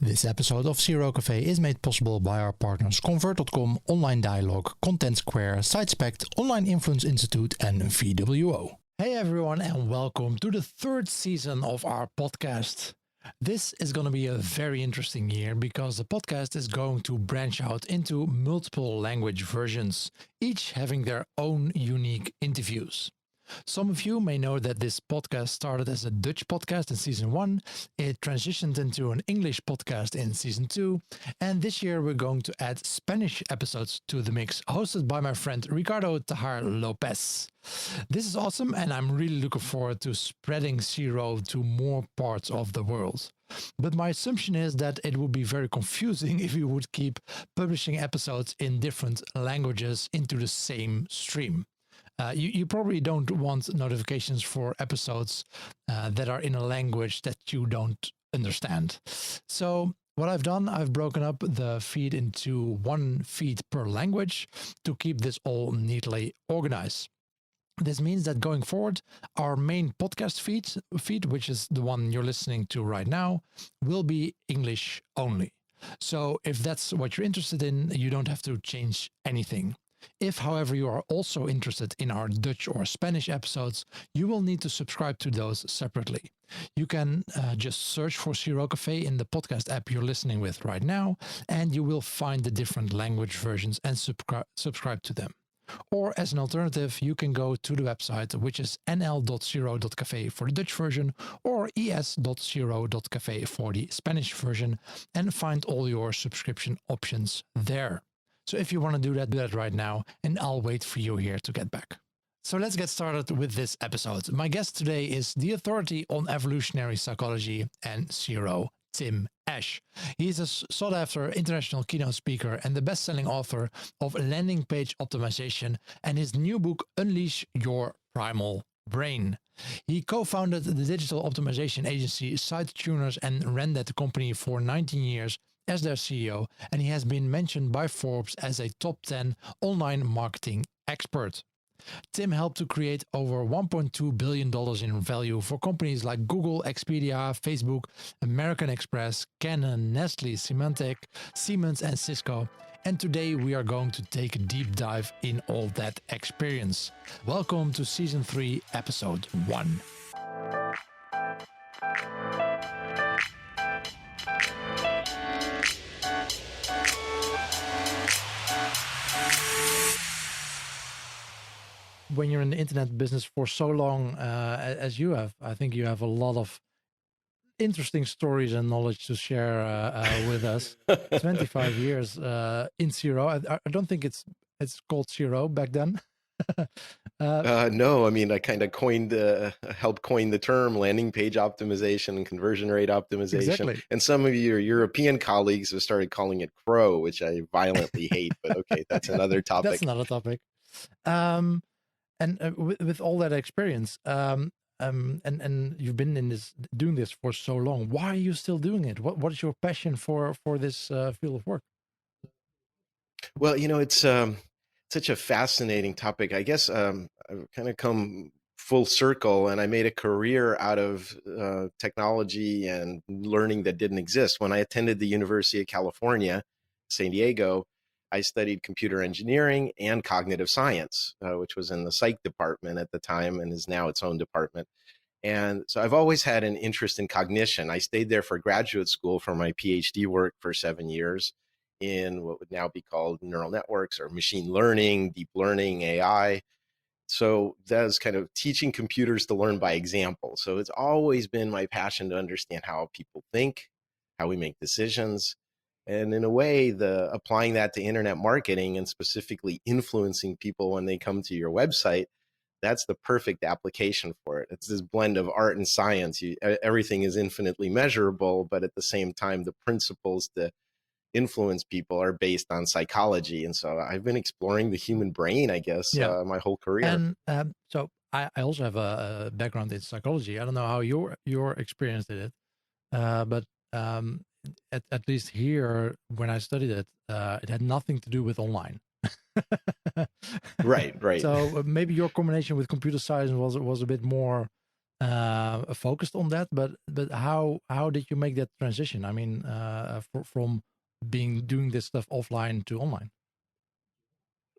This episode of Zero Cafe is made possible by our partners Convert.com, Online Dialogue, Content Square, SiteSpect, Online Influence Institute, and VWO. Hey everyone, and welcome to the third season of our podcast. This is going to be a very interesting year because the podcast is going to branch out into multiple language versions, each having their own unique interviews. Some of you may know that this podcast started as a Dutch podcast in season 1. It transitioned into an English podcast in season 2. And this year we're going to add Spanish episodes to the mix, hosted by my friend Ricardo Tajar Lopez. This is awesome, and I'm really looking forward to spreading Zero to more parts of the world. But my assumption is that it would be very confusing if we would keep publishing episodes in different languages into the same stream. You probably don't want notifications for episodes that are in a language that you don't understand. So what I've done, I've broken up the feed into one feed per language to keep this all neatly organized. This means that going forward, our main podcast feed, which is the one you're listening to right now, will be English only. So if that's what you're interested in, you don't have to change anything. If, however, you are also interested in our Dutch or Spanish episodes, you will need to subscribe to those separately. You can just search for Zero Cafe in the podcast app you're listening with right now, and you will find the different language versions and subscribe to them. Or as an alternative, you can go to the website, which is nl.zero.cafe for the Dutch version or es.zero.cafe for the Spanish version, and find all your subscription options there. So if you want to do that right now, and I'll wait for you here to get back. So let's get started with this episode. My guest today is the authority on evolutionary psychology and Zero, Tim Ash. He's a sought-after international keynote speaker and the best-selling author of Landing Page Optimization and his new book, Unleash Your Primal Brain. He co-founded the digital optimization agency SiteTuners and ran that company for 19 years as their CEO, and he has been mentioned by Forbes as a top 10 online marketing expert. Tim helped to create over $1.2 billion in value for companies like Google, Expedia, Facebook, American Express, Canon, Nestle, Symantec, Siemens, and Cisco. And today we are going to take a deep dive in all that experience. Welcome to Season 3, Episode 1. When you're in the internet business for so long as you have, I think you have a lot of interesting stories and knowledge to share with us. 25 years in Zero. I don't think it's called Zero back then. No, I mean, I kind of helped coin the term landing page optimization and conversion rate optimization. Exactly. And some of your European colleagues have started calling it CROW, which I violently hate, but okay, that's another topic. That's another topic. And with all that experience, and you've been doing this for so long, why are you still doing it? What is your passion for this field of work? Well, it's such a fascinating topic. I guess I've kind of come full circle, and I made a career out of technology and learning that didn't exist. When I attended the University of California, San Diego, I studied computer engineering and cognitive science, which was in the psych department at the time and is now its own department. And so I've always had an interest in cognition. I stayed there for graduate school for my PhD work for 7 years in what would now be called neural networks or machine learning, deep learning, AI. So that was kind of teaching computers to learn by example. So it's always been my passion to understand how people think, how we make decisions. And in a way, applying that to internet marketing and specifically influencing people when they come to your website, that's the perfect application for it. It's this blend of art and science. Everything is infinitely measurable, but at the same time, the principles to influence people are based on psychology. And so I've been exploring the human brain, I guess, my whole career. And so I also have a background in psychology. I don't know how your experience did it, but at least here, when I studied it, it had nothing to do with online. Right. So maybe your combination with computer science was a bit more focused on that. But how did you make that transition? I mean, from being doing this stuff offline to online.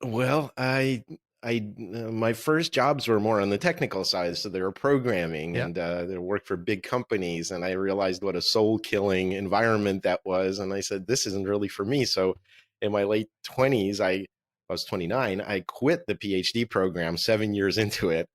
Well, my first jobs were more on the technical side, so they were programming Yeah. and they worked for big companies, and I realized what a soul-killing environment that was, and I said, this isn't really for me. So, in my late 20s, I was 29, I quit the PhD program 7 years into it,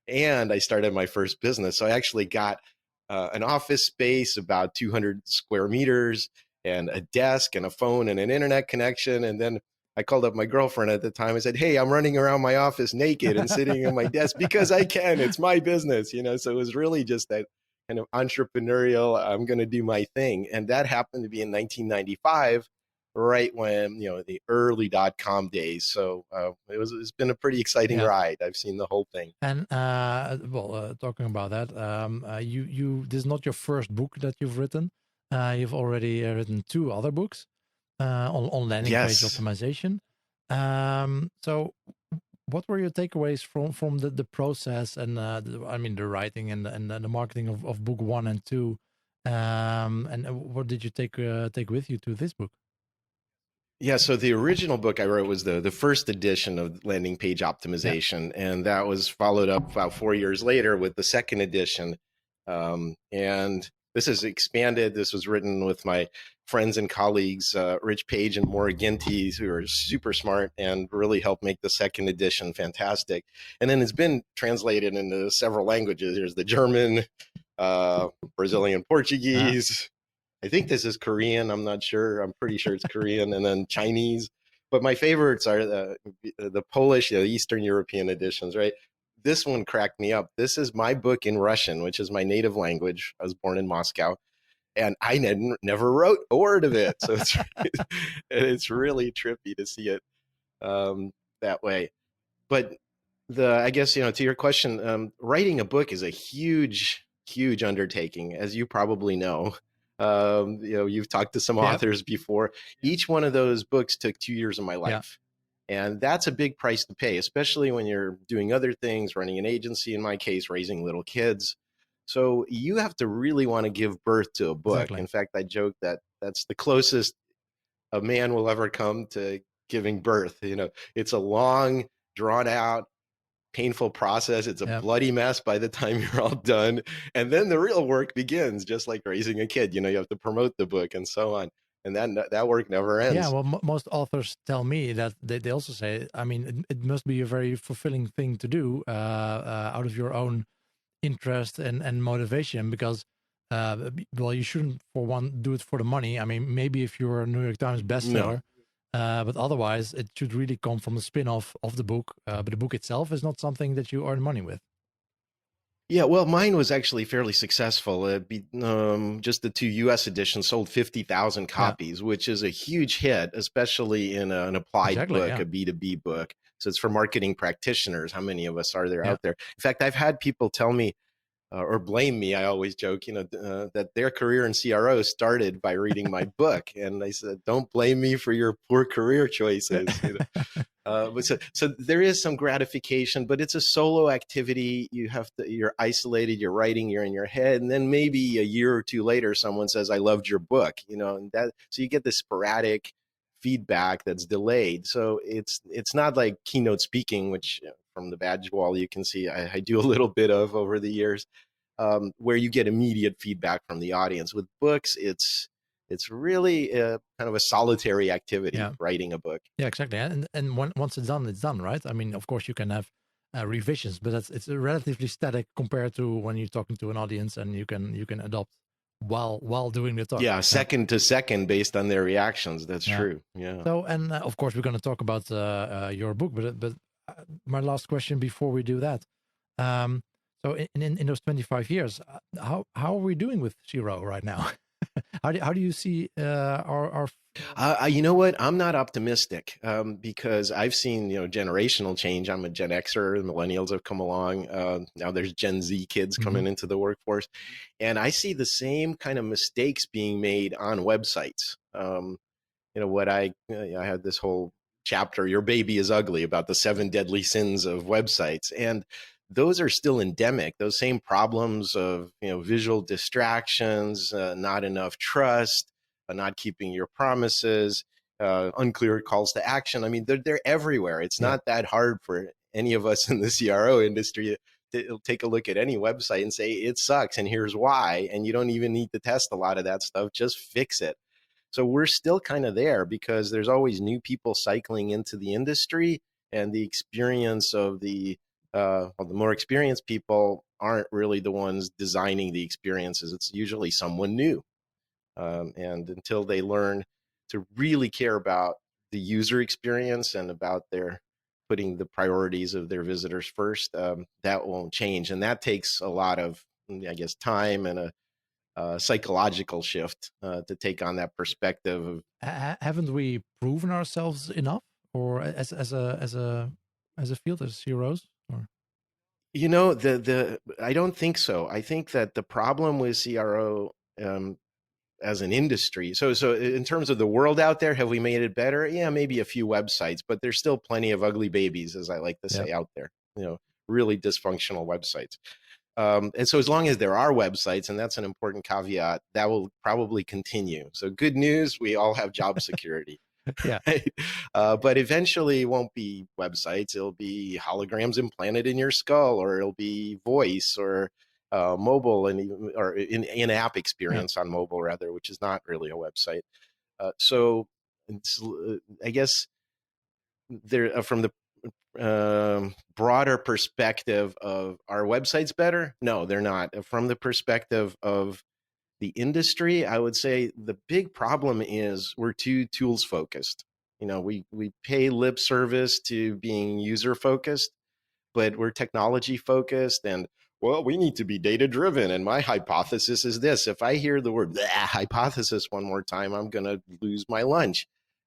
and I started my first business. So I actually got an office space, about 200 square meters, and a desk and a phone and an internet connection. And then I called up my girlfriend at the time and said, "Hey, I'm running around my office naked and sitting at my desk because I can. It's my business, you know." So it was really just that kind of entrepreneurial, I'm going to do my thing. And that happened to be in 1995, right when, the early .com days. So it's been a pretty exciting Yeah. ride. I've seen the whole thing. And talking about that, you this is not your first book that you've written. You've already written two other books on landing page Yes. optimization. So what were your takeaways from the process and I mean the writing and the marketing of book one and two, and what did you take with you to this book? Yeah, so the original book I wrote was the first edition of landing page Yeah. optimization, and that was followed up about 4 years later with the second edition. And this is expanded. This was written with my friends and colleagues, Rich Page and Maura Ginty, who are super smart and really helped make the second edition fantastic. And then it's been translated into several languages. There's the German, Brazilian Ah, Portuguese. I think this is Korean. I'm not sure. I'm pretty sure it's Korean, and then Chinese. But my favorites are the Polish, the Eastern European editions, right? This one cracked me up. This is my book in Russian, which is my native language. I was born in Moscow, and I never wrote a word of it. So it's really trippy to see it that way. But I guess, to your question, writing a book is a huge undertaking, as you probably know. You've talked to some yeah, authors before. Each one of those books took 2 years of my yeah, life. And that's a big price to pay, especially when you're doing other things, running an agency, in my case, raising little kids. So you have to really want to give birth to a book. exactly. In fact, I joke that that's the closest a man will ever come to giving birth. It's a long, drawn out, painful process. It's a Yeah. bloody mess by the time you're all done. And then the real work begins, just like raising a kid. You have to promote the book and so on. And that work never Yeah, ends. well, most authors tell me that they also say, I mean, it must be a very fulfilling thing to do out of your own interest and motivation because, well, you shouldn't, for one, do it for the money. I mean, maybe if you're a New York Times No. bestseller, but otherwise, it should really come from the spin off of the book. But the book itself is not something that you earn money with. Yeah, well, mine was actually fairly successful. Just the two US editions sold 50,000 Yeah, copies, which is a huge hit, especially in an applied exactly. book, Yeah, a B2B book. So it's for marketing practitioners. How many of us are there yeah, out there? In fact, I've had people tell me, or blame me. I always joke, that their career in CRO started by reading my book, and I said, "Don't blame me for your poor career choices." But so there is some gratification, but it's a solo activity. You're isolated. You're writing. You're in your head, and then maybe a year or two later, someone says, "I loved your book," and so you get this sporadic feedback that's delayed. So it's not like keynote speaking, which from the badge wall you can see I do a little bit of over the years, where you get immediate feedback from the audience. With books, it's really kind of a solitary activity, yeah. writing a book. Yeah, exactly. And once it's done, right? I mean, of course, you can have revisions, but it's relatively static compared to when you're talking to an audience, and you can adopt while doing the talk. Yeah, Yeah, second to second based on their reactions. That's yeah. true. Yeah. So, and of course, we're going to talk about your book, but my last question before we do that. Um, so, in those 25 years, how are we doing with Zero right now? How do you see our You know what? I'm not optimistic, because I've seen generational change. I'm a Gen Xer. Millennials have come along. Now there's Gen Z kids Mhm. coming into the workforce, and I see the same kind of mistakes being made on websites. What I had this whole chapter, "Your Baby is Ugly," about the 7 deadly sins of websites, and those are still endemic. Those same problems of visual distractions, not enough trust, not keeping your promises, unclear calls to action. I mean, they're everywhere. It's Yeah. not that hard for any of us in the CRO industry to take a look at any website and say it sucks and here's why. And you don't even need to test a lot of that stuff. Just fix it. So we're still kind of there because there's always new people cycling into the industry, and the experience of the more experienced people aren't really the ones designing the experiences. It's usually someone new. And until they learn to really care about the user experience and about their putting the priorities of their visitors first, that won't change. And that takes a lot of, I guess, time and a psychological shift to take on that perspective of. Haven't we proven ourselves enough, or as a field as heroes? Or The I don't think so. I think that the problem with CRO, as an industry. So in terms of the world out there, have we made it better? Yeah, maybe a few websites, but there's still plenty of ugly babies, as I like to yeah, say, out there. Really dysfunctional websites. And so as long as there are websites, and that's an important caveat, that will probably continue. So good news, we all have job security. yeah, Right? But eventually it won't be websites. It'll be holograms implanted in your skull, or it'll be voice, or mobile, or in-app yeah. experience on mobile, rather, which is not really a website. So I guess there, from the broader perspective of, are websites better? No, they're not. From the perspective of the industry, I would say the big problem is we're too tools focused. We pay lip service to being user focused, but we're technology focused, and well, we need to be data driven. And my hypothesis is this: if I hear the word hypothesis one more time, I'm going to lose my lunch.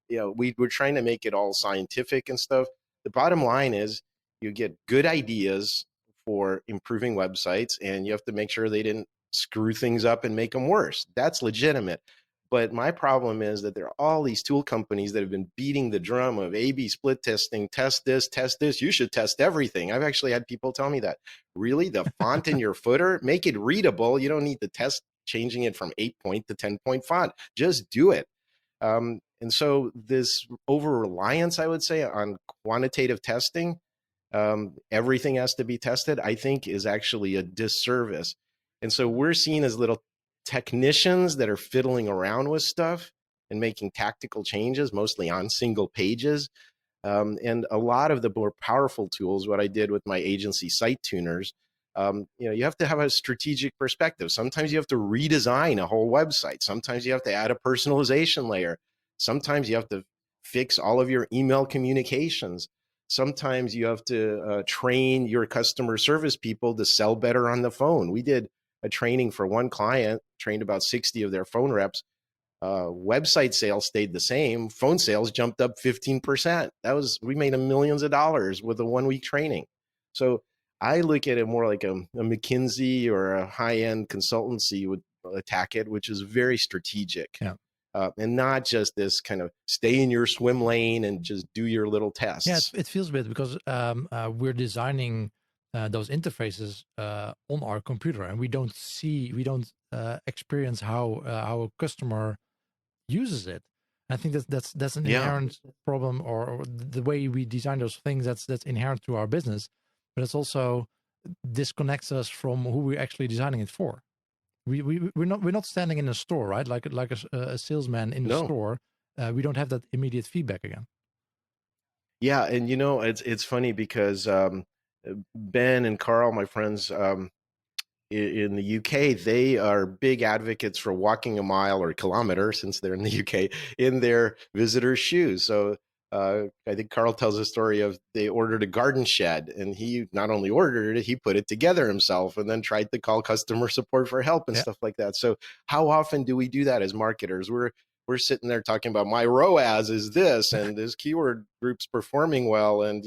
We're trying to make it all scientific and stuff. The bottom line is you get good ideas for improving websites, and you have to make sure they didn't screw things up and make them worse. That's legitimate. But my problem is that there are all these tool companies that have been beating the drum of A/B split testing, test this, test this. You should test everything. I've actually had people tell me that. Really? The font in your footer, make it readable. You don't need to test changing it from 8-point to 10-point font. Just do it. And so this over reliance, I would say, on quantitative testing, everything has to be tested, I think is actually a disservice. And so we're seen as little technicians that are fiddling around with stuff and making tactical changes, mostly on single pages. And a lot of the more powerful tools, what I did with my agency Site Tuners, you have to have a strategic perspective. Sometimes you have to redesign a whole website. Sometimes you have to add a personalization layer. Sometimes you have to fix all of your email communications. Sometimes you have to train your customer service people to sell better on the phone. We did a training for one client, trained about 60 of their phone reps. Website sales stayed the same. Phone sales jumped up 15%. We made millions of dollars with a 1 week training. So I look at it more like a McKinsey or a high-end consultancy would attack it, which is very strategic. Yeah. And not just this kind of stay in your swim lane and just do your little tests. Yeah, it feels a bit because we're designing those interfaces on our computer, and we don't experience how a customer uses it. I think that's an inherent problem, or the way we design those things. That's inherent to our business, but it's also disconnects us from who we're actually designing it for. We're not standing in a store, right? Like a salesman in the store. We don't have that immediate feedback again. Yeah, and it's funny because Ben and Carl, my friends, in the UK, they are big advocates for walking a mile or a kilometer, since they're in the UK, in their visitors' shoes. So I think Carl tells a story of they ordered a garden shed, and he not only ordered it, he put it together himself and then tried to call customer support for help and stuff like that. So how often do we do that as marketers? We're sitting there talking about my ROAS is this, and this keyword group's performing well, and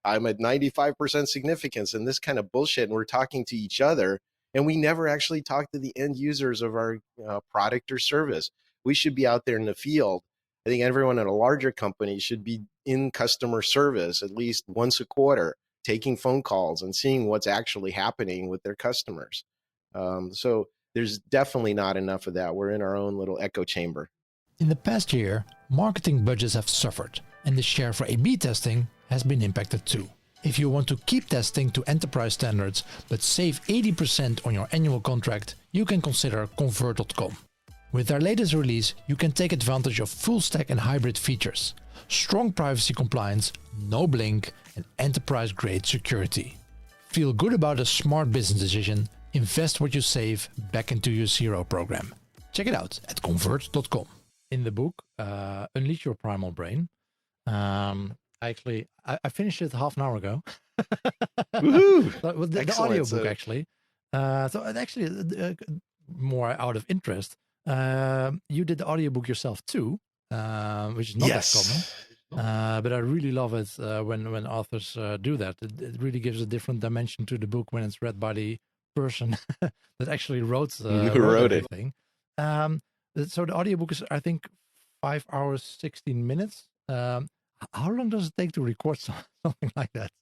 I'm at 95% significance and this kind of bullshit, and we're talking to each other. And we never actually talk to the end users of our product or service. We should be out there in the field. I think everyone at a larger company should be in customer service at least once a quarter, taking phone calls and seeing what's actually happening with their customers. So there's definitely not enough of that. We're in our own little echo chamber. In the past year, marketing budgets have suffered, and the share for A/B testing has been impacted too. If you want to keep testing to enterprise standards but save 80% on your annual contract, you can consider Convert.com. With their latest release, you can take advantage of full stack and hybrid features, strong privacy compliance, no blink, and enterprise-grade security. Feel good about a smart business decision, invest what you save back into your CRO program. Check it out at Convert.com. In the book, Unleash Your Primal Brain, I finished it half an hour ago. Woohoo! So, the audiobook, actually. So actually, more out of interest, you did the audiobook yourself too, which is not that common. But I really love it when authors do that. It really gives a different dimension to the book when it's read by the person that actually wrote everything. So the audiobook is, I think, 5 hours, 16 minutes. How long does it take to record something like that?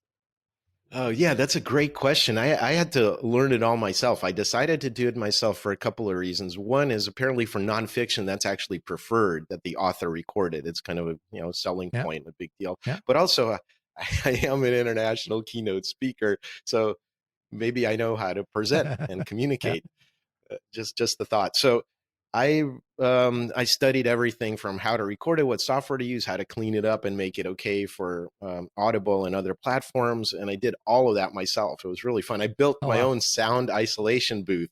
Oh, yeah, that's a great question. I had to learn it all myself. I decided to do it myself for a couple of reasons. One is apparently for nonfiction, that's actually preferred that the author record it. It's kind of a selling point, a big deal. Yeah. But also, I am an international keynote speaker, so maybe I know how to present and communicate. Just the thought. So I studied everything from how to record it, what software to use, how to clean it up and make it okay for Audible and other platforms. And I did all of that myself. It was really fun. I built my own sound isolation booth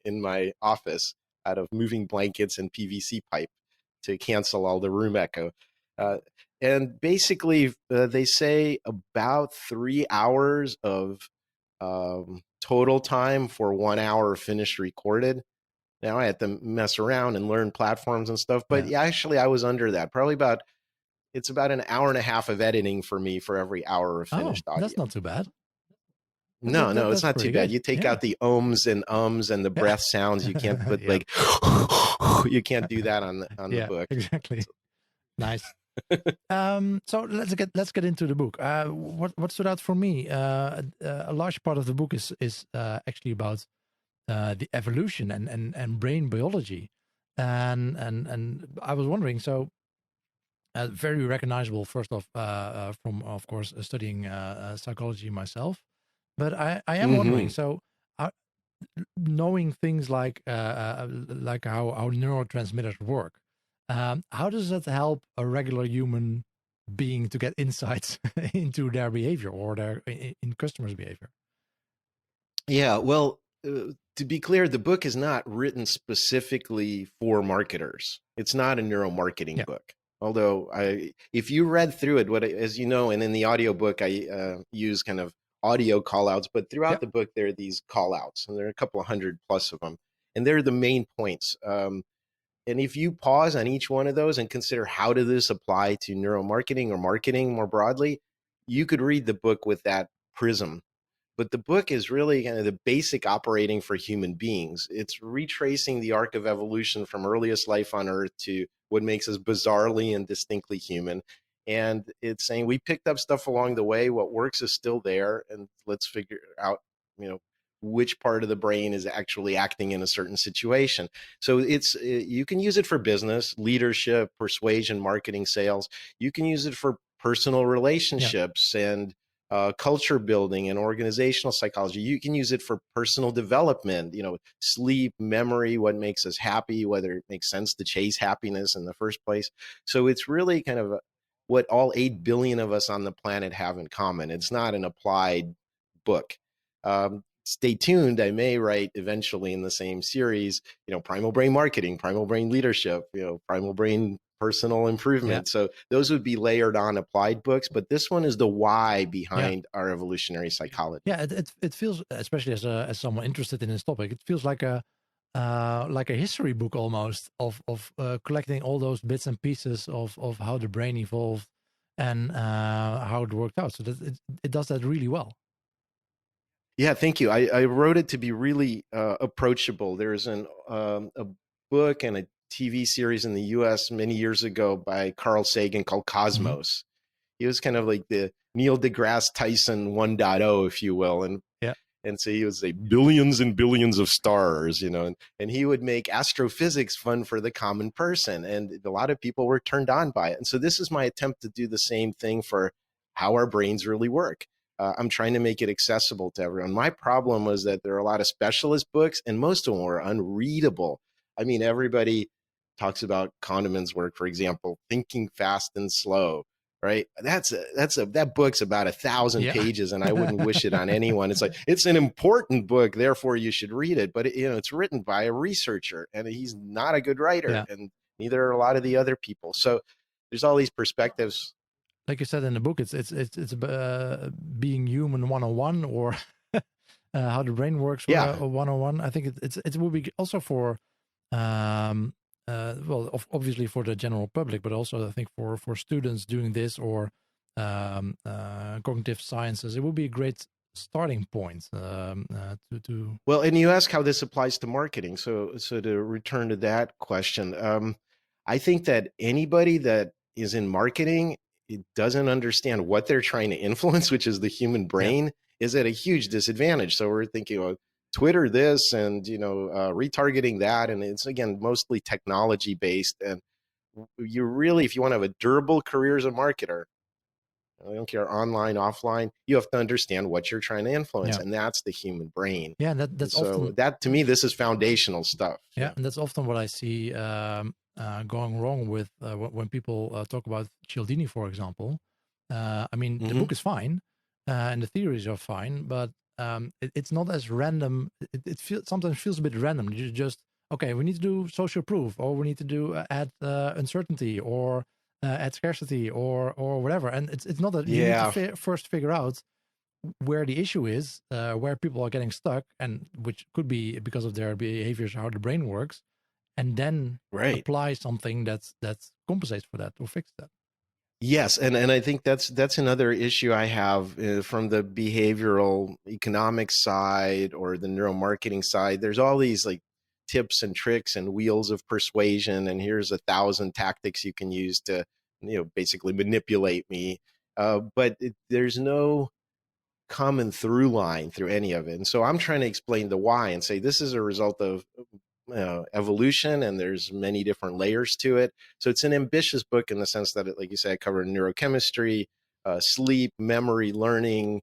in my office out of moving blankets and PVC pipe to cancel all the room echo. And basically, they say about 3 hours of total time for 1 hour finished recorded. Now I had to mess around and learn platforms and stuff, but actually I was under that. Probably it's about an hour and a half of editing for me for every hour of finished audio. That's not too bad. No, it's not too bad. You take out the ohms and ums and the breath sounds. You can't put like you can't do that on the book. Exactly. So. Nice. So let's get into the book. What stood out for me? A large part of the book is actually about the evolution and brain biology, and I was wondering. So, very recognizable. First off, from of course studying psychology myself, but I am wondering. So, knowing things like how neurotransmitters work. How does that help a regular human being to get insights into their behavior or in customers' behavior? Yeah, well, to be clear, the book is not written specifically for marketers. It's not a neuromarketing book. Although if you read through it, as you know, and in the audiobook, I use kind of audio callouts, but throughout the book, there are these callouts, and there are a couple of hundred plus of them, and they're the main points. And if you pause on each one of those and consider how does this apply to neuromarketing or marketing more broadly, you could read the book with that prism. But the book is really kind of the basic operating for human beings. It's retracing the arc of evolution from earliest life on Earth to what makes us bizarrely and distinctly human. And it's saying we picked up stuff along the way. What works is still there. And let's figure out, which part of the brain is actually acting in a certain situation. So you can use it for business, leadership, persuasion, marketing, sales. You can use it for personal relationships and culture building and organizational psychology. You can use it for personal development, sleep, memory, what makes us happy, whether it makes sense to chase happiness in the first place. So it's really kind of what all 8 billion of us on the planet have in common. It's not an applied book. Stay tuned. I may write eventually in the same series, primal brain marketing, primal brain leadership, primal brain personal improvement. So those would be layered on applied books, but this one is the why behind our evolutionary psychology. Yeah, it feels, especially as someone interested in this topic, it feels like a history book almost of collecting all those bits and pieces of how the brain evolved and how it worked out. So that it does that really well. Yeah, thank you. I wrote it to be really approachable. There's a book and a TV series in the US many years ago by Carl Sagan called Cosmos. He was kind of like the Neil deGrasse Tyson 1.0, if you will. Yeah. And so he would say billions and billions of stars, and he would make astrophysics fun for the common person. And a lot of people were turned on by it. And so this is my attempt to do the same thing for how our brains really work. I'm trying to make it accessible to everyone. My problem was that there are a lot of specialist books, and most of them were unreadable. I mean, everybody talks about Kahneman's work, for example, Thinking Fast and Slow, right? That book's about 1,000 Yeah. pages, and I wouldn't wish it on anyone. It's like, it's an important book, therefore you should read it. But it's written by a researcher, and he's not a good writer, Yeah. and neither are a lot of the other people. So there's all these perspectives. Like you said in the book, it's being human 101, or how the brain works Yeah, 101. I think it will be also for obviously for the general public, but also I think for students doing this, or cognitive sciences, it will be a great starting point to well, and you ask how this applies to marketing. So to return to that question, I think that anybody that is in marketing, it doesn't understand what they're trying to influence, which is the human yeah. brain, is at a huge disadvantage. So we're thinking, well, Twitter this, and retargeting that, and it's again mostly technology based. And you really, if you want to have a durable career as a marketer, I don't care, online, offline, you have to understand what you're trying to influence, Yeah. and that's the human brain. Yeah, And that's so often, that, to me, this is foundational stuff. yeah, and that's often what I see going wrong with when people talk about Cialdini, for example. I mean, the Hmm. book is fine, and the theories are fine, but it's not as random. Sometimes feels a bit random. You just, okay, we need to do social proof, or we need to do add uncertainty, or add scarcity, or whatever. And it's not that you need to Yeah, first figure out where the issue is, where people are getting stuck, and which could be because of their behaviors, how the brain works, and then right. apply something that's compensates for that or fix that. Yes, and I think that's another issue I have from the behavioral economics side or the neuromarketing side. There's all these like tips and tricks and wheels of persuasion, and here's 1,000 tactics you can use to basically manipulate me. But there's no common through line through any of it. And so I'm trying to explain the why and say this is a result of evolution, and there's many different layers to it. So it's an ambitious book in the sense that, like you said, I cover neurochemistry, sleep, memory, learning,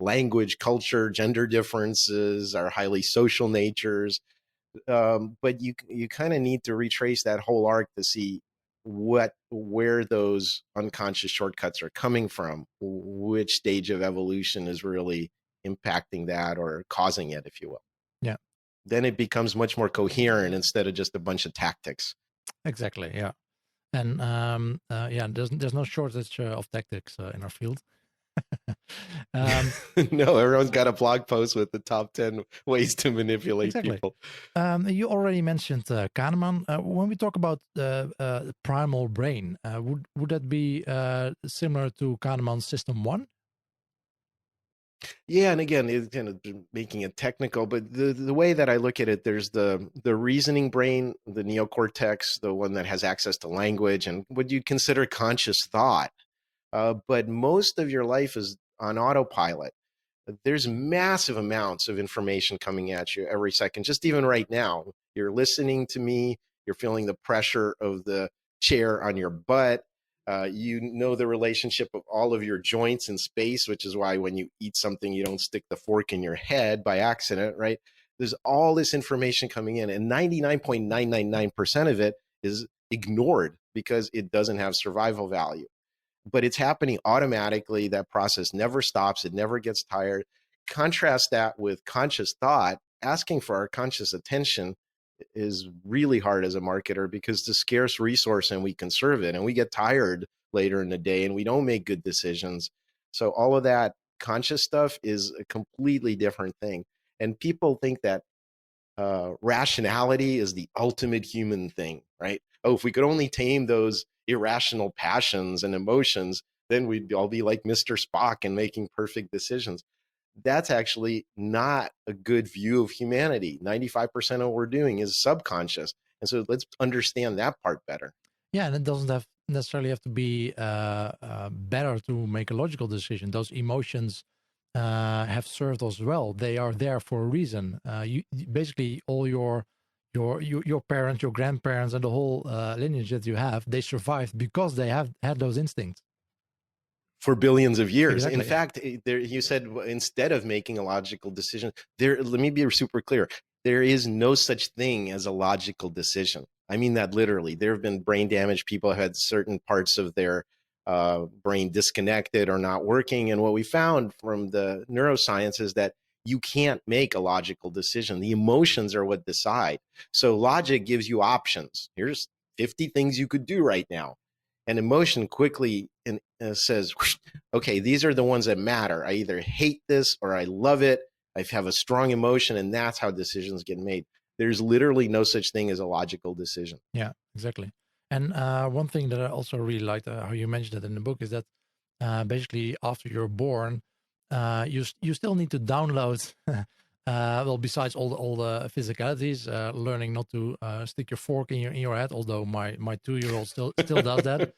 language, culture, gender differences, our highly social natures. But you kind of need to retrace that whole arc to see where those unconscious shortcuts are coming from, which stage of evolution is really impacting that or causing it, if you will. Yeah, Then it becomes much more coherent instead of just a bunch of tactics. exactly. Yeah, and yeah, there's no shortage of tactics in our field. um, No, everyone's got a blog post with the top 10 ways to manipulate exactly. people. You already mentioned Kahneman. When we talk about primal brain, would that be similar to Kahneman's System One? Yeah, and again, it's kind of making it technical, but the way that I look at it, there's the reasoning brain, the neocortex, the one that has access to language and what you consider conscious thought. But most of your life is on autopilot. There's massive amounts of information coming at you every second. Just even right now, you're listening to me, you're feeling the pressure of the chair on your butt. You know the relationship of all of your joints in space, which is why when you eat something, you don't stick the fork in your head by accident, right? There's all this information coming in, and 99.999% of it is ignored because it doesn't have survival value, but it's happening automatically. That process never stops, it never gets tired. Contrast that with conscious thought. Asking for our conscious attention is really hard as a marketer because it's a scarce resource and we conserve it, and we get tired later in the day and we don't make good decisions. So all of that conscious stuff is a completely different thing. And people think that rationality is the ultimate human thing, right? Oh, if we could only tame those irrational passions and emotions, then we'd all be like Mr. Spock and making perfect decisions. That's actually not a good view of humanity. 95% of what we're doing is subconscious. And so let's understand that part better. Yeah, and it doesn't have necessarily have to be better to make a logical decision. Those emotions have served us well. They are there for a reason. Basically all your parents, your grandparents, and the whole lineage that you have, they survived because they have had those instincts. For billions of years. In Exactly. fact, there you said instead of making a logical decision, there. Let me be super clear. There is no such thing as a logical decision. I mean that literally. There have been brain damage. People have had certain parts of their brain disconnected or not working. And what we found from the neuroscience is that you can't make a logical decision. The emotions are what decide. So logic gives you options. Here's 50 things you could do right now. And emotion quickly says, okay, these are the ones that matter. I either hate this or I love it. I have a strong emotion, and that's how decisions get made. There's literally no such thing as a logical decision. Yeah, exactly. And one thing that I also really liked, how you mentioned it in the book, is that basically after you're born, you still need to download. Well, besides all the physicalities, learning not to stick your fork in your head. Although my 2-year-old still does that,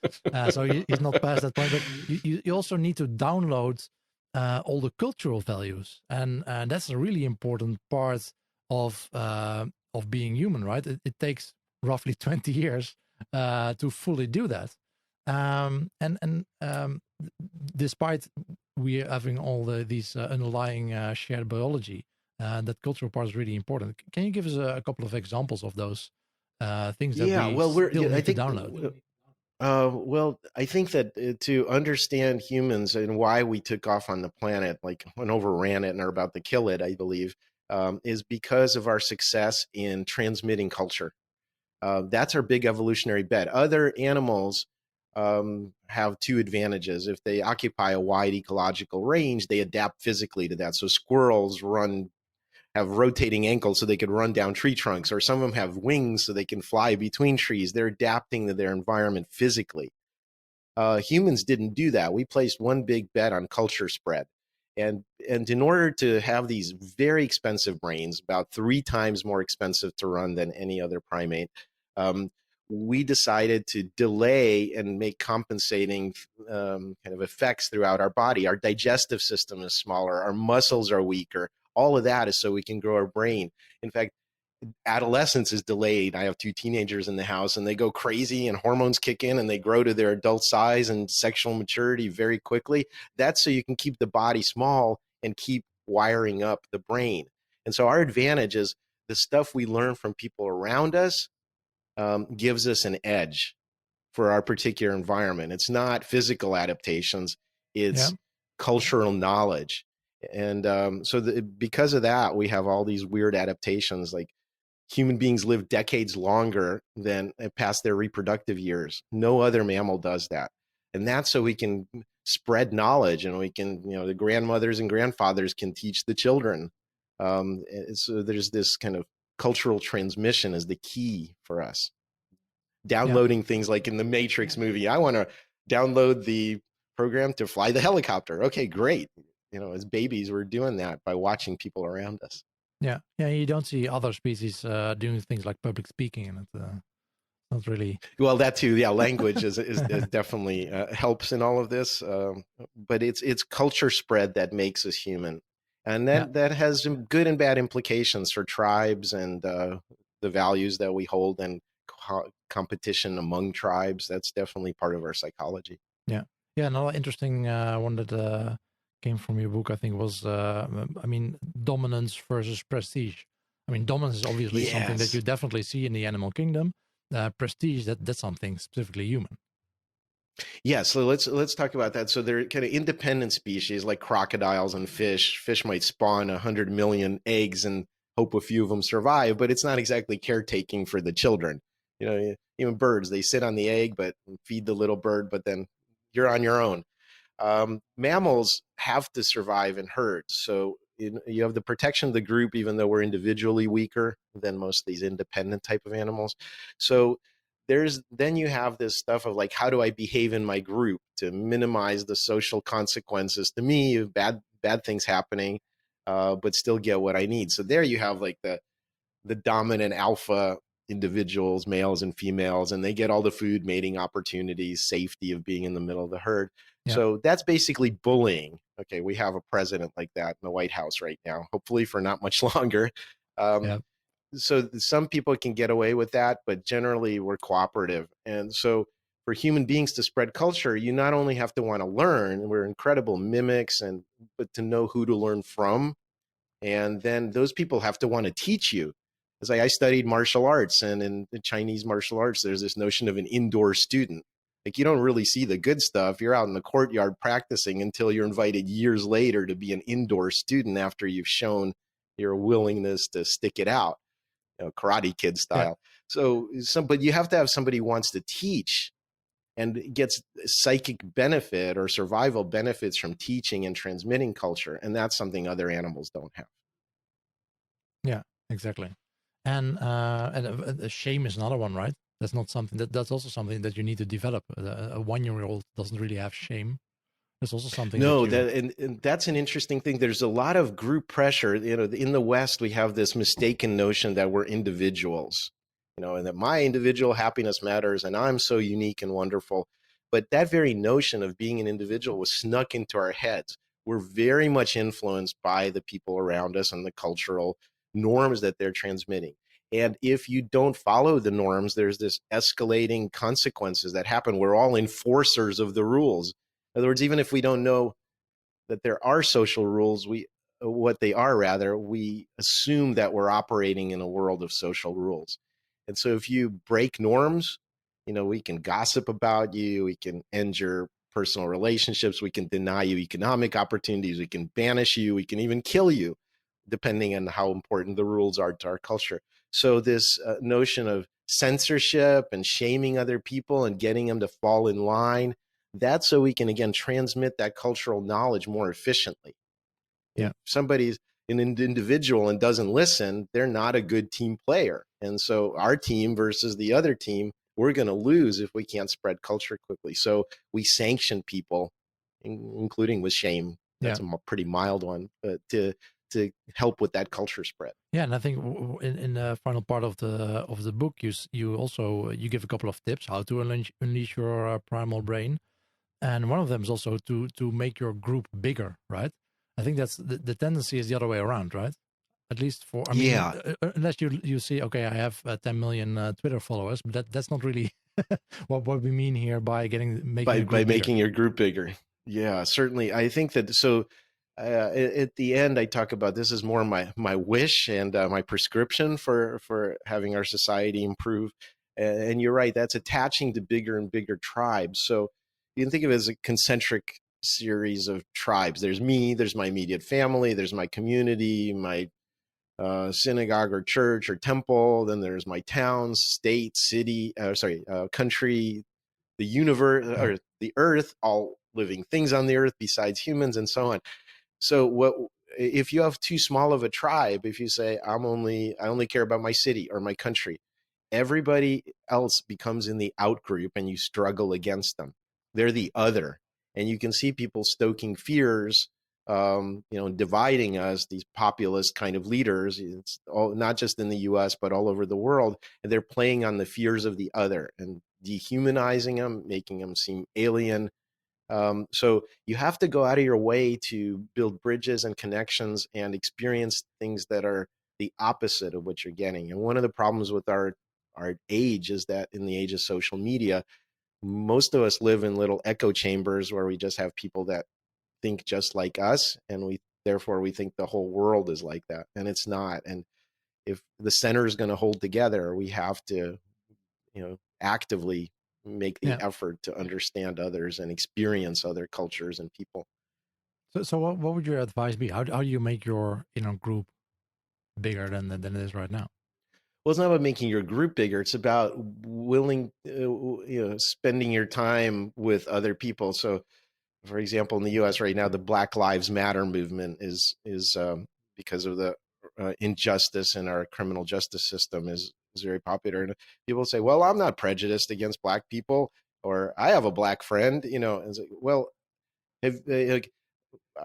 so he's not past that point. But you also need to download all the cultural values, and that's a really important part of being human, right? It takes roughly 20 years to fully do that. And despite we having all these underlying shared biology, that cultural part is really important. Can you give us a couple of examples of those things that Yeah, we well, still I need to think, download? well, I think that to understand humans and why we took off on the planet, like and overran it and are about to kill it, I believe, is because of our success in transmitting culture. That's our big evolutionary bet. Other animals have two advantages. If they occupy a wide ecological range, they adapt physically to that. So squirrels have rotating ankles so they could run down tree trunks, or some of them have wings so they can fly between trees. They're adapting to their environment physically. Humans didn't do that. We placed one big bet on culture spread. And in order to have these very expensive brains, about 3 times more expensive to run than any other primate, um, we decided to delay and make compensating kind of effects throughout our body. Our digestive system is smaller, our muscles are weaker. All of that is so we can grow our brain. In fact, adolescence is delayed. I have 2 teenagers in the house and they go crazy and hormones kick in and they grow to their adult size and sexual maturity very quickly. That's so you can keep the body small and keep wiring up the brain. And so our advantage is the stuff we learn from people around us gives us an edge for our particular environment. It's not physical adaptations, Yeah, it's cultural knowledge. And because of that, we have all these weird adaptations. Like human beings live decades longer than past their reproductive years. No other mammal does that. And that's so we can spread knowledge and we can, the grandmothers and grandfathers can teach the children. So there's this kind of cultural transmission is the key for us. yeah, Downloading things like in the Matrix movie, I want to download the program to fly the helicopter. Okay, great. As babies, we're doing that by watching people around us. yeah, yeah. You don't see other species doing things like public speaking, and it's not really. Well, that too, yeah. Language is definitely helps in all of this, but it's culture spread that makes us human, and Yeah, that has some good and bad implications for tribes and the values that we hold and competition among tribes. That's definitely part of our psychology. yeah, yeah. Another interesting one that came from your book, I think, was I mean, dominance versus prestige. I mean, dominance is obviously something that you Yes. definitely see in the animal kingdom. Prestige, that's something specifically human. Yeah, so let's talk about that. So they're kind of independent species like crocodiles and fish. Fish might spawn 100 million eggs and hope a few of them survive, but it's not exactly caretaking for the children. Even birds, they sit on the egg but feed the little bird, but then you're on your own. Mammals have to survive in herds, so you have the protection of the group, even though we're individually weaker than most of these independent type of animals. So then you have this stuff of like, how do I behave in my group to minimize the social consequences to me of bad things happening, but still get what I need. So there you have like the dominant alpha individuals, males and females, and they get all the food, mating opportunities, safety of being in the middle of the herd. Yeah. So that's basically bullying. Okay, we have a president like that in the White House right now, hopefully for not much longer. Um, Yeah. so some people can get away with that, but generally we're cooperative. And so for human beings to spread culture, you not only have to want to learn, we're incredible mimics, and but to know who to learn from, and then those people have to want to teach you. It's like I studied martial arts, and in the Chinese martial arts, there's this notion of an indoor student. Like you don't really see the good stuff. You're out in the courtyard practicing until you're invited years later to be an indoor student after you've shown your willingness to stick it out, Karate Kid Yeah. style. So but you have to have somebody who wants to teach and gets psychic benefit or survival benefits from teaching and transmitting culture. And that's something other animals don't have. Yeah, exactly. And shame is another one, right? That's not something that's also something that you need to develop. A 1-year-old doesn't really have shame. That's also something that No, you. and that's an interesting thing. There's a lot of group pressure. In the West, we have this mistaken notion that we're individuals, and that my individual happiness matters, and I'm so unique and wonderful. But that very notion of being an individual was snuck into our heads. We're very much influenced by the people around us and the cultural norms that they're transmitting. And if you don't follow the norms, there's this escalating consequences that happen. We're all enforcers of the rules. In other words, even if we don't know that there are social rules, what they are rather, we assume that we're operating in a world of social rules. And so if you break norms, we can gossip about you, we can end your personal relationships, we can deny you economic opportunities, we can banish you, we can even kill you, depending on how important the rules are to our culture. So this notion of censorship and shaming other people and getting them to fall in line, that's so we can, again, transmit that cultural knowledge more efficiently. If Yeah. somebody's an individual and doesn't listen, they're not a good team player. And so our team versus the other team, we're going to lose if we can't spread culture quickly. So we sanction people, including with shame. Yeah. That's a pretty mild one, but to help with that culture spread. Yeah, and I think in the final part of the book, you also you give a couple of tips how to unleash your primal brain, and one of them is also to make your group bigger, right? I think that's the tendency is the other way around, right? At least for, I mean, Yeah, unless you see, okay, I have 10 million Twitter followers, but that's not really what we mean here by making a by group bigger. making your group bigger. Yeah, certainly. I think that so. At the end, I talk about this is more my wish and my prescription for having our society improve. And you're right, that's attaching to bigger and bigger tribes. So you can think of it as a concentric series of tribes. There's me, there's my immediate family, there's my community, my synagogue or church or temple. Then there's my town, state, city, country, the universe Yeah, or the earth, all living things on the earth besides humans, and so on. So what if you have too small of a tribe? If you say I only care about my city or my country, everybody else becomes in the out group, and you struggle against them. They're the other, and you can see people stoking fears, dividing us. These populist kind of leaders, it's all, not just in the U.S. but all over the world, and they're playing on the fears of the other and dehumanizing them, making them seem alien. So you have to go out of your way to build bridges and connections and experience things that are the opposite of what you're getting. And one of the problems with our age is that in the age of social media, most of us live in little echo chambers where we just have people that think just like us, and we think the whole world is like that, and it's not. And if the center is going to hold together, we have to actively make the yeah. effort to understand others and experience other cultures and people. So what would your advice be? How do you make your group bigger than it is right now? Well, it's not about making your group bigger. It's about spending your time with other people. So, for example, in the U.S. right now, the Black Lives Matter movement is because of the injustice in our criminal justice system is very popular. And people say, "Well, I'm not prejudiced against black people," or "I have a black friend." And it's like, well, have, like,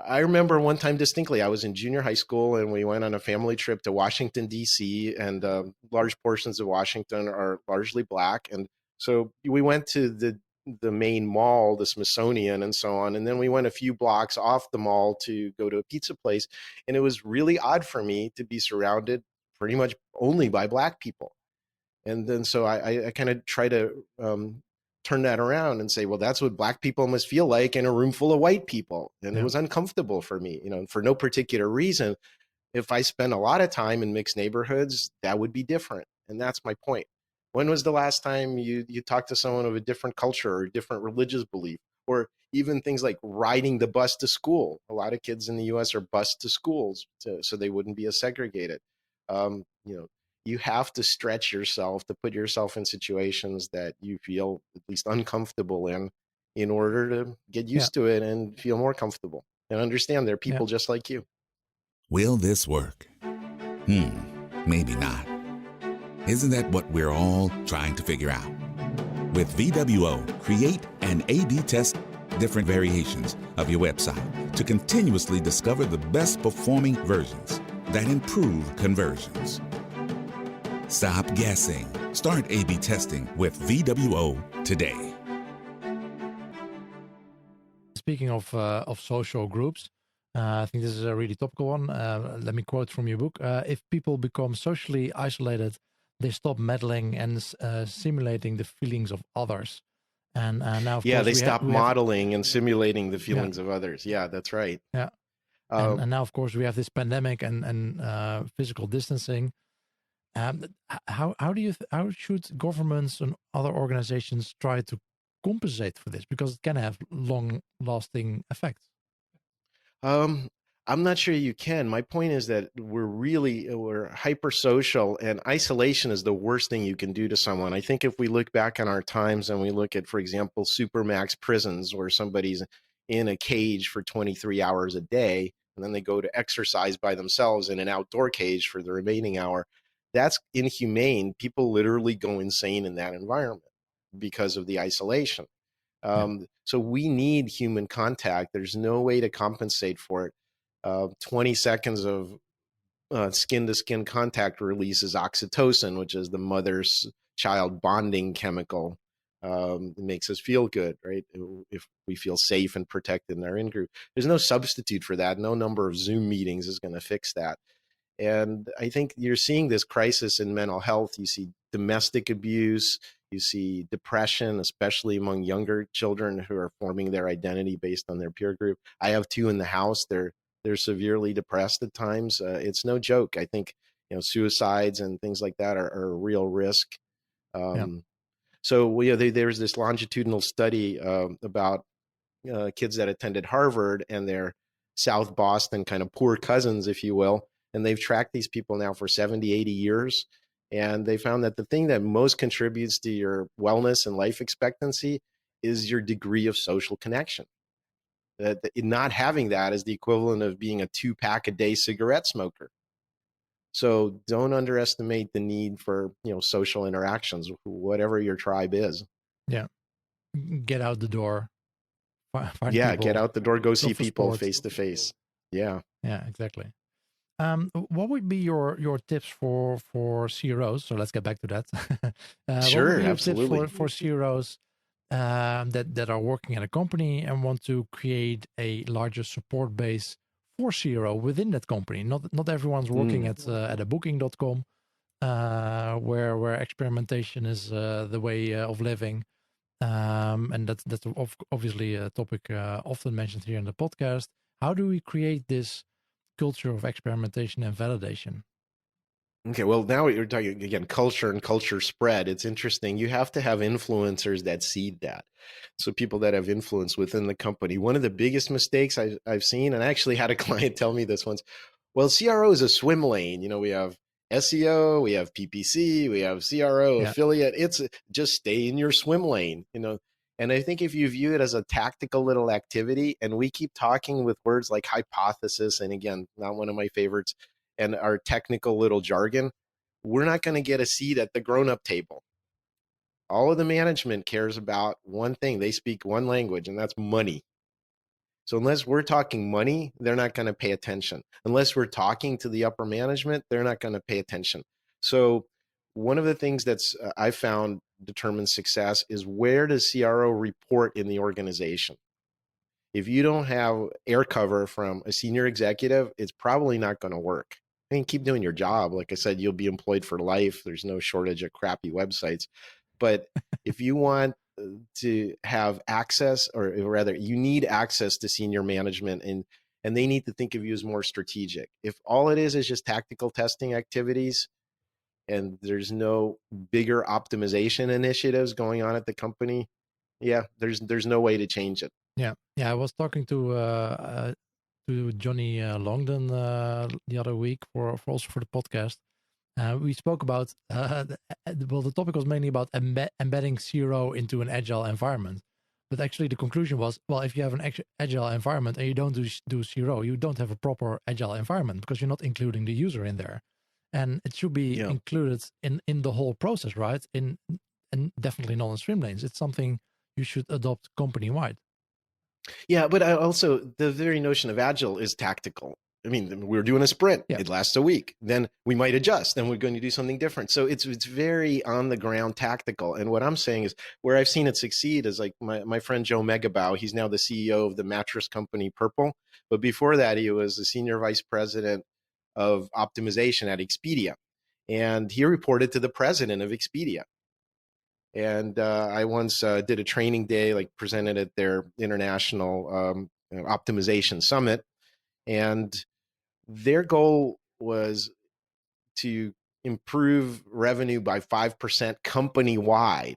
I remember one time distinctly, I was in junior high school and we went on a family trip to Washington, D.C., and large portions of Washington are largely black. And so we went to the main mall, the Smithsonian, and so on. And then we went a few blocks off the mall to go to a pizza place. And it was really odd for me to be surrounded pretty much only by black people. And then so I kind of try to turn that around and say, well, that's what black people must feel like in a room full of white people. And it Yeah. was uncomfortable for me, for no particular reason. If I spend a lot of time in mixed neighborhoods, that would be different. And that's my point. When was the last time you talked to someone of a different culture or different religious belief, or even things like riding the bus to school? A lot of kids in the U.S. are bused to schools so they wouldn't be as segregated. Um, you know, you have to stretch yourself to put yourself in situations that you feel at least uncomfortable in order to get Yeah. used to it and feel more comfortable and understand they're Yeah. people just like you. Will this work? Maybe not. Isn't that what we're all trying to figure out? With VWO, create and A/B test different variations of your website to continuously discover the best performing versions that improve conversions. Stop guessing. Start A/B testing with VWO today. Speaking of social groups, I think this is a really topical one. Let me quote from your book: "If people become socially isolated, they stop meddling and simulating the feelings of others." And now, of Yeah, course, they we have stop we have modeling and simulating the yeah, feelings of others. Yeah, that's right. yeah, Um, and now, of course, we have this pandemic and physical distancing. How do you how should governments and other organizations try to compensate for this, because it can have long lasting effects? Um, I'm not sure you can. My point is that we're hyper social, and isolation is the worst thing you can do to someone. I think if we look back on our times and we look at, for example, supermax prisons where somebody's in a cage for 23 hours a day, and then they go to exercise by themselves in an outdoor cage for the remaining hour, that's inhumane. People literally go insane in that environment because of the isolation. Yeah, So we need human contact. There's no way to compensate for it. 20 seconds of skin to skin contact releases oxytocin, which is the mother's child bonding chemical. It makes us feel good, right? If we feel safe and protected in our in group, there's no substitute for that. No number of Zoom meetings is going to fix that. And I think you're seeing this crisis in mental health. You see domestic abuse, you see depression, especially among younger children who are forming their identity based on their peer group. I have two in the house. They're severely depressed at times. It's no joke. I think suicides and things like that are a real risk. yeah, Um, there's this longitudinal study about kids that attended Harvard and their South Boston kind of poor cousins, if you will. And they've tracked these people now for 70, 80 years. And they found that the thing that most contributes to your wellness and life expectancy is your degree of social connection. That not having that is the equivalent of being a 2-pack a day cigarette smoker. So don't underestimate the need for social interactions, whatever your tribe is. yeah. Get out the door, find Yeah, get people, out the door, go go see for people sports. face to face. Yeah. Yeah, exactly. What would be your tips for CROs? So let's get back to that. What would Sure, be your tips absolutely. for CROs that are working at a company and want to create a larger support base for CRO within that company? Not everyone's working Mm. at a booking.com, where experimentation is the way of living. And that's obviously a topic often mentioned here in the podcast. How do we create this culture of experimentation and validation? Okay, well, now you're talking again culture and culture spread. It's interesting. You have to have influencers that seed that. So people that have influence within the company. One of the biggest mistakes I've seen, and I actually had a client tell me this once. Well, CRO is a swim lane. We have SEO, we have PPC, we have CRO Yeah, affiliate. It's just stay in your swim lane. And I think if you view it as a tactical little activity, and we keep talking with words like hypothesis, and again, not one of my favorites, and our technical little jargon, we're not going to get a seat at the grown up table. All of the management cares about one thing. They speak one language, and that's money. So unless we're talking money, they're not going to pay attention. Unless we're talking to the upper management, they're not going to pay attention. So one of the things that's I found determines success is where does CRO report in the organization? If you don't have air cover from a senior executive, it's probably not going to work. I mean, keep doing your job. Like I said, you'll be employed for life. There's no shortage of crappy websites. But if you want to have access, or rather, you need access to senior management, and they need to think of you as more strategic. If all it is just tactical testing activities, and there's no bigger optimization initiatives going on at the company, yeah, there's no way to change it. Yeah, yeah. I was talking to Johnny Longden the other week for also for the podcast. We spoke about the topic was mainly about embedding CRO into an agile environment. But actually, the conclusion was, well, if you have an agile environment and you don't do CRO, you don't have a proper agile environment because you're not including the user in there, and it should be included in the whole process, right? And definitely not in swim lanes. It's something you should adopt company wide. Yeah, but also the very notion of agile is tactical. I mean, we're doing a sprint. Yeah. It lasts a week. Then we might adjust. Then we're going to do something different. So it's very on the ground tactical. And what I'm saying is where I've seen it succeed is like my friend Joe Megabow. He's now the CEO of the mattress company Purple. But before that, he was the senior vice president of optimization at Expedia. And he reported to the president of Expedia. And I once did a training day, like presented at their international optimization summit. And their goal was to improve revenue by 5% company wide.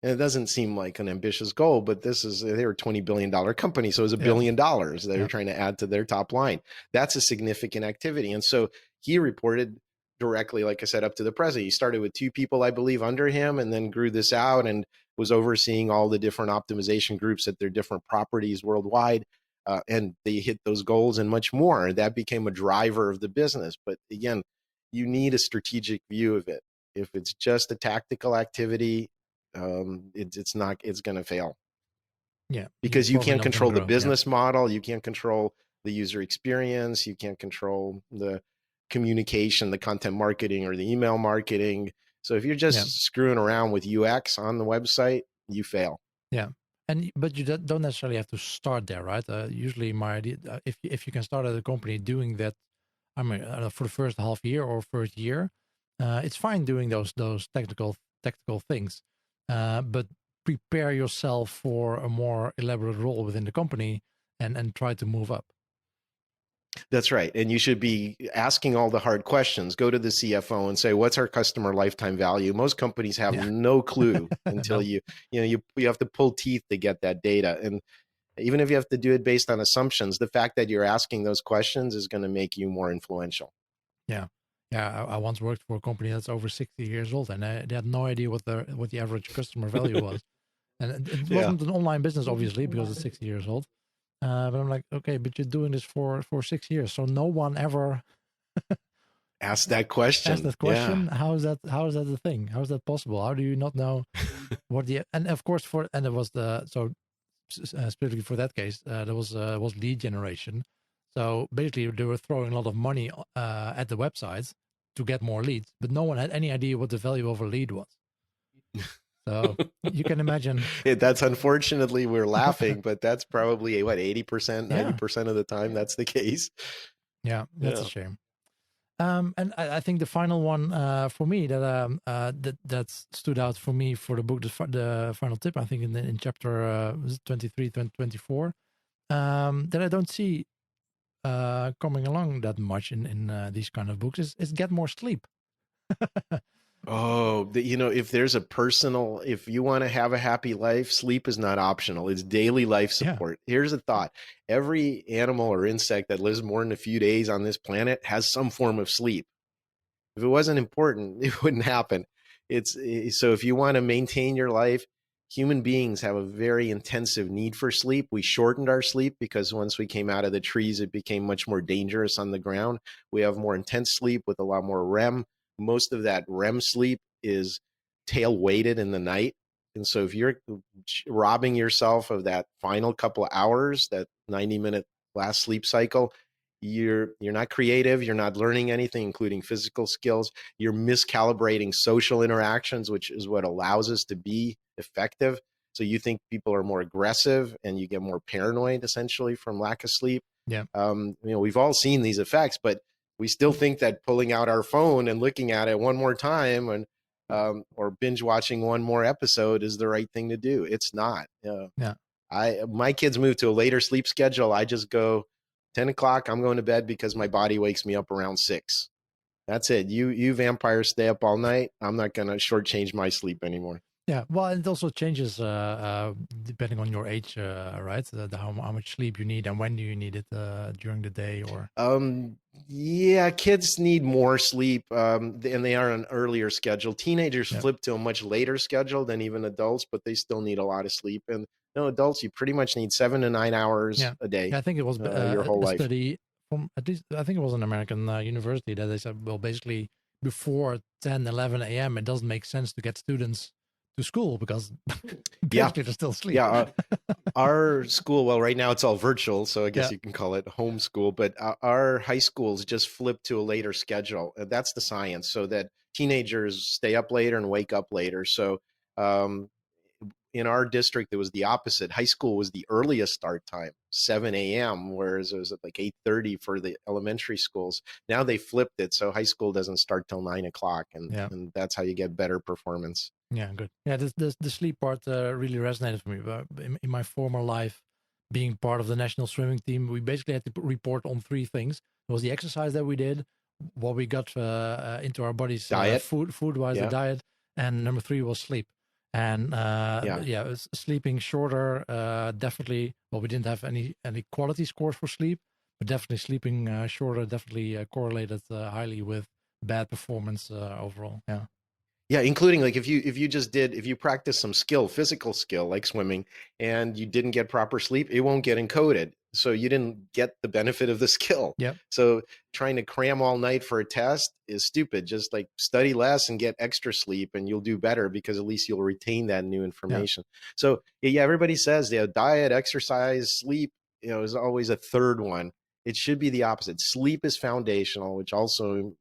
And it doesn't seem like an ambitious goal, but they're a $20 billion company. So it was $1 billion they're trying to add to their top line. That's a significant activity. And so he reported directly, like I said, up to the president. He started with 2 people, I believe, under him, and then grew this out and was overseeing all the different optimization groups at their different properties worldwide. And they hit those goals and much more. That became a driver of the business. But again, you need a strategic view of it. If it's just a tactical activity, it's going to fail. Yeah, because you can't control the business model, you can't control the user experience, you can't control the communication, the content marketing or the email marketing. So if you're just screwing around with UX on the website, you fail. Yeah. But you don't necessarily have to start there, right? Usually my idea, if you can start at a company doing that, I mean, for the first half year or first year, it's fine doing those technical things, but prepare yourself for a more elaborate role within the company and try to move up. That's right. And you should be asking all the hard questions. Go to the CFO and say, what's our customer lifetime value? Most companies have no clue until you have to pull teeth to get that data. And even if you have to do it based on assumptions, the fact that you're asking those questions is going to make you more influential. Yeah. Yeah. I once worked for a company that's over 60 years old, and they had no idea what the average customer value was. And it wasn't an online business, obviously, because it's 60 years old. But I'm like, okay, but you're doing this for 6 years, so no one ever asked that question. Yeah. How is that the thing? How is that possible? How do you not know what and of course it was specifically for that case, there was lead generation. So basically, they were throwing a lot of money at the websites to get more leads, but no one had any idea what the value of a lead was. So you can imagine. That's unfortunately, we're laughing, but that's probably 80%, 90% of the time that's the case. Yeah, that's a shame. And I think the final one for me that stood out for me for the book, the final tip, I think in chapter 23, 24, that I don't see coming along that much in these kind of books is get more sleep. Oh, if there's if you want to have a happy life, sleep is not optional. It's daily life support. Yeah. Here's a thought. Every animal or insect that lives more than a few days on this planet has some form of sleep. If it wasn't important, it wouldn't happen. So if you want to maintain your life, human beings have a very intensive need for sleep. We shortened our sleep because once we came out of the trees, it became much more dangerous on the ground. We have more intense sleep with a lot more REM. Most of that REM sleep is tail weighted in the night. And so if you're robbing yourself of that final couple of hours, that 90-minute last sleep cycle, you're not creative, you're not learning anything, including physical skills. You're miscalibrating social interactions, which is what allows us to be effective. So you think people are more aggressive and you get more paranoid essentially from lack of sleep. Yeah. We've all seen these effects, but we still think that pulling out our phone and looking at it one more time and or binge watching one more episode is the right thing to do. It's not. Yeah. My kids move to a later sleep schedule. I just go 10 o'clock. I'm going to bed because my body wakes me up around 6. That's it. You vampires stay up all night. I'm not going to shortchange my sleep anymore. Yeah, well, it also changes depending on your age, right? How much sleep you need and when do you need it during the day, or yeah, kids need more sleep, and they are on an earlier schedule. Teenagers flip to a much later schedule than even adults, but they still need a lot of sleep. And adults, you pretty much need 7 to 9 hours a day. Yeah, I think it was your whole a life. study from, at least I think it was an American university, that they said, well, basically before 10, 11 a.m. it doesn't make sense to get students to school because basically they're still asleep. Yeah, our school, well, right now it's all virtual, so I guess you can call it homeschool, but our high schools just flipped to a later schedule. That's the science, so that teenagers stay up later and wake up later. So in our district, it was the opposite. High school was the earliest start time, 7 a.m., whereas it was at like 8:30 for the elementary schools. Now they flipped it, so high school doesn't start till 9 o'clock, and that's how you get better performance. Yeah, good. Yeah, the sleep part really resonated for me. In my former life, being part of the national swimming team, we basically had to report on 3 things. It was the exercise that we did, what we got into our bodies, diet, food-wise, the diet, and number 3 was sleep. And sleeping shorter, definitely. Well, we didn't have any quality scores for sleep, but definitely sleeping shorter definitely correlated highly with bad performance overall. Yeah. Yeah, including like if you practice some physical skill like swimming, and you didn't get proper sleep, it won't get encoded. So you didn't get the benefit of the skill. Yeah. So trying to cram all night for a test is stupid. Just like study less and get extra sleep and you'll do better, because at least you'll retain that new information. Yeah. So yeah, everybody says diet, exercise, sleep, is always a third one. It should be the opposite. Sleep is foundational, which also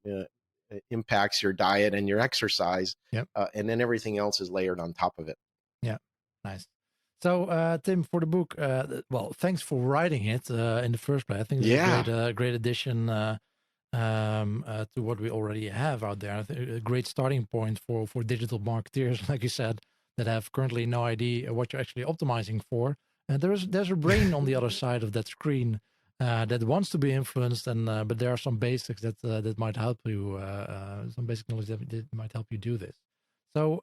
impacts your diet and your exercise. Yep. And then everything else is layered on top of it. Yeah, nice. So Tim, for the book, well, thanks for writing it in the first place. I think it's a great addition to what we already have out there. I think a great starting point for digital marketeers, like you said, that have currently no idea what you're actually optimizing for. And there's a brain on the other side of that screen that wants to be influenced, and but there are some basics that might help you, some basic knowledge that might help you do this. So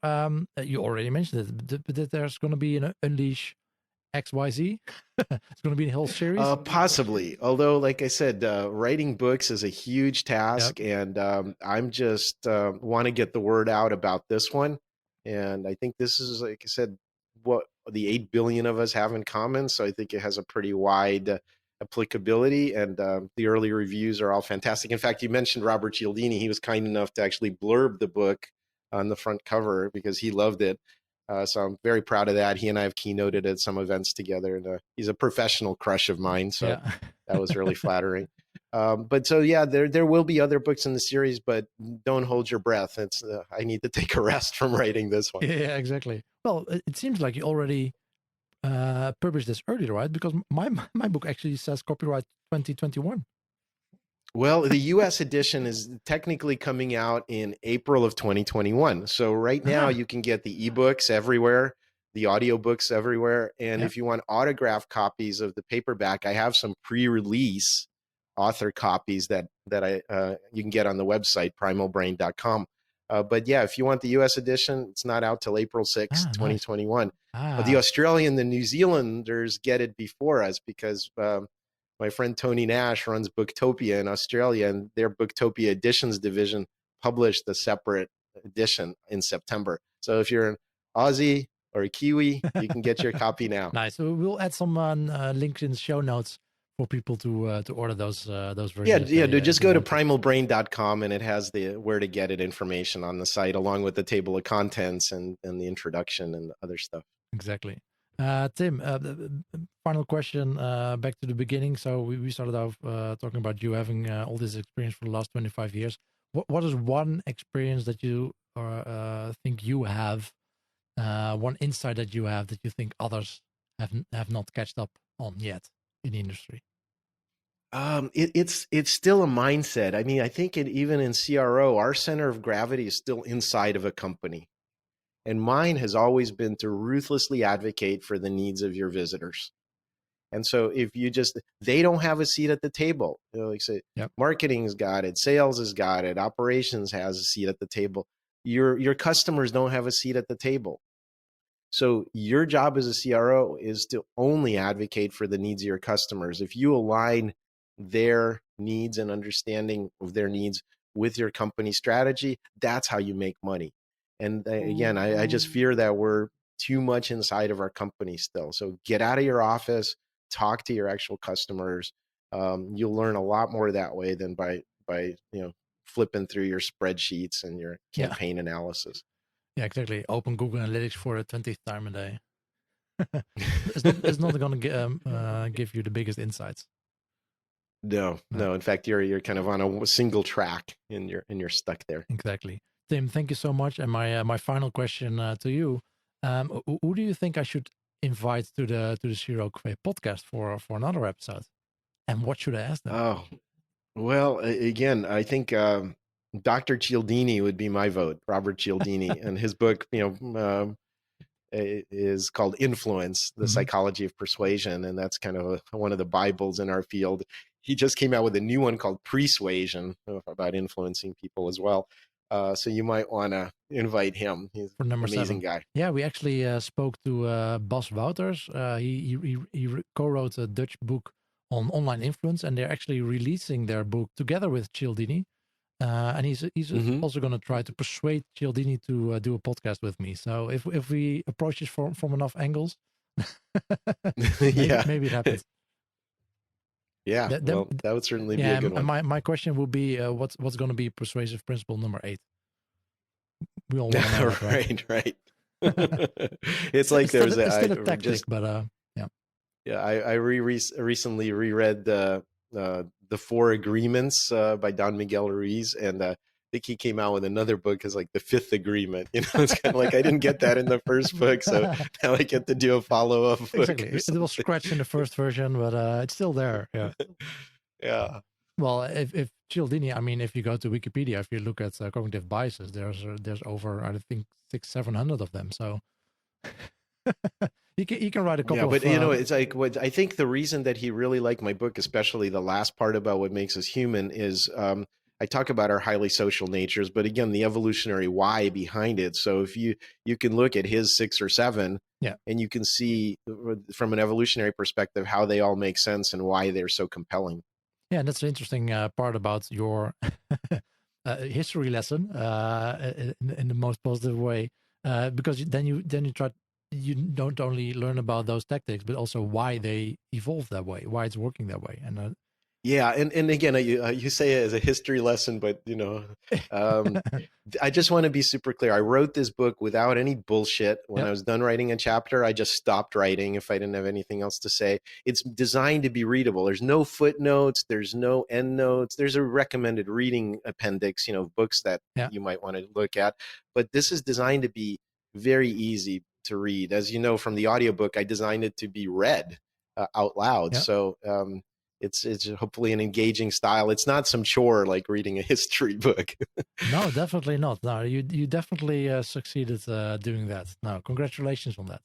you already mentioned it, but there's going to be an Unleash XYZ. It's going to be a whole series. Possibly, although, like I said, writing books is a huge task, and I'm just want to get the word out about this one. And I think this is, like I said, what the 8 billion of us have in common. So I think it has a pretty wide applicability, and the early reviews are all fantastic. In fact, you mentioned Robert Cialdini. He was kind enough to actually blurb the book on the front cover because he loved it. So I'm very proud of that. He and I have keynoted at some events together, and he's a professional crush of mine. So that was really flattering. But so, yeah, there will be other books in the series, but don't hold your breath. It's I need to take a rest from writing this one. Yeah, exactly. Well, it seems like you already published this earlier, right? Because my book actually says copyright 2021. Well, the US edition is technically coming out in April of 2021. So right now you can get the ebooks everywhere, the audiobooks everywhere. And if you want autographed copies of the paperback, I have some pre-release author copies that you can get on the website, primalbrain.com. But yeah, if you want the US edition, it's not out till April 6th, 2021. Nice. But the Australian, the New Zealanders get it before us because my friend Tony Nash runs Booktopia in Australia, and their Booktopia Editions division published a separate edition in September. So if you're an Aussie or a Kiwi, you can get your copy now. Nice. So we'll add some links in the show notes for people to order those versions. Just go to primalbrain.com and it has the where to get it information on the site, along with the table of contents and the introduction and other stuff. Exactly. Tim, the final question, back to the beginning. So we started off talking about you having all this experience for the last 25 years. What is one experience that you think you have, one insight that you have that you think others have not catched up on yet in the industry? It's still a mindset. I mean, I think even in CRO, our center of gravity is still inside of a company. And mine has always been to ruthlessly advocate for the needs of your visitors. And so if they don't have a seat at the table, like say, marketing's got it, sales has got it, operations has a seat at the table. Your customers don't have a seat at the table. So your job as a CRO is to only advocate for the needs of your customers. If you align their needs and understanding of their needs with your company strategy, that's how you make money. And again, I just fear that we're too much inside of our company still. So get out of your office, talk to your actual customers. You'll learn a lot more that way than by flipping through your spreadsheets and your campaign analysis. Yeah, exactly. Open Google Analytics for the 20th time a day. It's not going to give you the biggest insights. No. In fact, you're kind of on a single track and you're stuck there. Exactly. Tim, thank you so much. And my final question to you: who do you think I should invite to the Zero Cafe podcast for another episode? And what should I ask them? Oh, well, again, I think Dr. Cialdini would be my vote. Robert Cialdini, and his book, is called Influence: The Psychology of Persuasion, and that's kind of one of the Bibles in our field. He just came out with a new one called Persuasion, about influencing people as well. So you might want to invite him. He's an amazing guy. Yeah, we actually spoke to Bas Wouters. He co-wrote a Dutch book on online influence, and they're actually releasing their book together with Cialdini. And he's also going to try to persuade Cialdini to do a podcast with me. So if we approach this from enough angles, maybe it happens. Yeah, that would certainly be a good one. My question would be, what's going to be persuasive principle number 8? We all want to know that, right. It's like it's still a tactic, but yeah. Yeah, I recently reread the 4 Agreements by Don Miguel Ruiz, and I think he came out with another book as like the 5th Agreement. It's kind of like I didn't get that in the first book, so now I get to do a follow-up book. Exactly, it was scratched in the first version, but it's still there. Yeah. Yeah. Well, if Cialdini, I mean, if you go to Wikipedia, if you look at cognitive biases, there's over, I think, 600-700 of them. So you can write a couple. Yeah, but it's like what I think the reason that he really liked my book, especially the last part about what makes us human, is I talk about our highly social natures, but again, the evolutionary why behind it. So if you can look at his 6 or 7, and you can see from an evolutionary perspective how they all make sense and why they're so compelling. Yeah, and that's the interesting part about your history lesson in the most positive way, because then you try. You don't only learn about those tactics, but also why they evolved that way, why it's working that way. And and again, you say it as a history lesson, but I just want to be super clear. I wrote this book without any bullshit. When I was done writing a chapter, I just stopped writing if I didn't have anything else to say. It's designed to be readable. There's no footnotes. There's no endnotes. There's a recommended reading appendix, books that you might want to look at. But this is designed to be very easy to read. As you know from the audiobook, I designed it to be read out loud. So it's hopefully an engaging style. It's not some chore like reading a history book. No, definitely not. No, you definitely succeeded doing that. No, congratulations on that.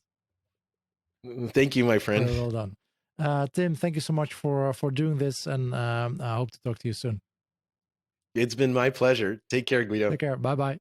Thank you, my friend. Very well done. Tim, thank you so much for doing this, and I hope to talk to you soon. It's been my pleasure. Take care, Guido. Take care. Bye-bye.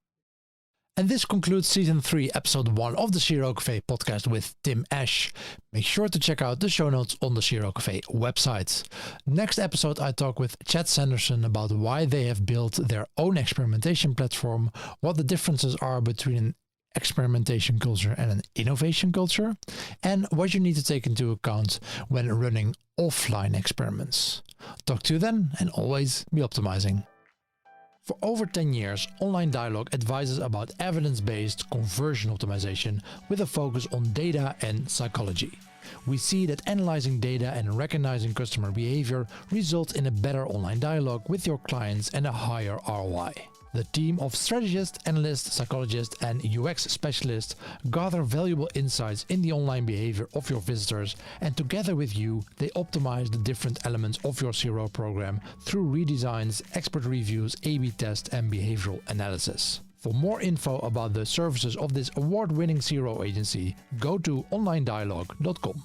And this concludes Season 3, Episode 1 of the Zero Cafe podcast with Tim Ash. Make sure to check out the show notes on the Zero Cafe website. Next episode, I talk with Chad Sanderson about why they have built their own experimentation platform, what the differences are between an experimentation culture and an innovation culture, and what you need to take into account when running offline experiments. Talk to you then, and always be optimizing. For over 10 years, Online Dialogue advises about evidence-based conversion optimization with a focus on data and psychology. We see that analyzing data and recognizing customer behavior results in a better online dialogue with your clients and a higher ROI. The team of strategists, analysts, psychologists, and UX specialists gather valuable insights in the online behavior of your visitors, and together with you, they optimize the different elements of your CRO program through redesigns, expert reviews, A/B tests, and behavioral analysis. For more info about the services of this award-winning CRO agency, go to onlinedialogue.com.